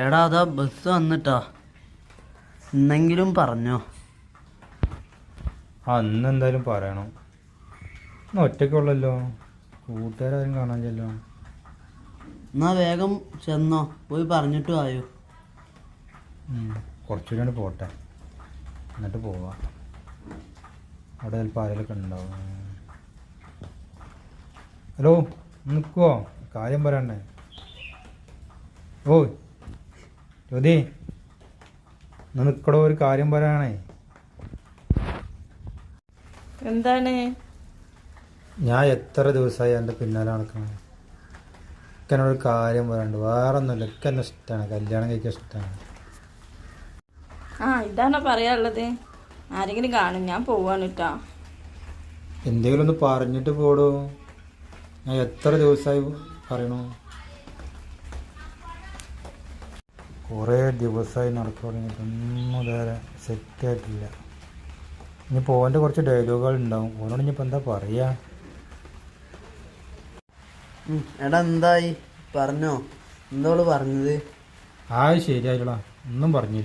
എടാ അതാ ബസ് വന്നിട്ടാ. എന്നെങ്കിലും പറഞ്ഞോ. അന്ന് എന്തായാലും പറയണം. ഇന്ന് ഒറ്റയ്ക്കുള്ളല്ലോ, കൂട്ടുകാരും കാണാൻ ചെല്ലോ. എന്നാ വേഗം ചെന്നോ, പോയി പറഞ്ഞിട്ട് ആയോ. കുറച്ചുകൂടി പോട്ടെ, എന്നിട്ട് പോവാം. അവിടെ ചിലപ്പോൾ ആരെങ്കിലൊക്കെ ഉണ്ടാവും. ഹലോ, നിൽക്കുവോ? കാര്യം പറയണ്ടേ? ഓ ജ്യോതി, നിൽക്കടോ, ഒരു കാര്യം പറയാനേ. എന്താണ്? ഞാൻ എത്ര ദിവസമായി എൻ്റെ പിന്നാലെ നടക്കണം. എന്നോടൊരു കാര്യം പറയാനുണ്ട്. വേറെ ഒന്നുമില്ല, എനിക്ക് എന്നെ ഇഷ്ടമാണ്, കല്യാണം കഴിക്കാൻ ഇഷ്ടമാണ്. ഇതാണോ പറയാനുള്ളത്? ആരെങ്കിലും കാണും, ഞാൻ പോവാണ് കേട്ടോ. എന്തെങ്കിലും ഒന്ന് പറഞ്ഞിട്ട് പോടൂ. ഞാൻ എത്ര ദിവസമായി പറയണു. കുറേ ദിവസമായി നടക്കുകയാണെന്നിട്ടൊന്നും ഇതുവരെ സെറ്റായിട്ടില്ല. ഇനി പോകേണ്ട കുറച്ച് ഡയലോഗുകൾ ഉണ്ടാവും. ഓനോട് ഇനിയിപ്പോൾ എന്താ പറയുക? എടാ എന്തായി പറഞ്ഞോ? എന്തോള് പറഞ്ഞത്? ശരിയായില്ല, ഒന്നും പറഞ്ഞില്ല.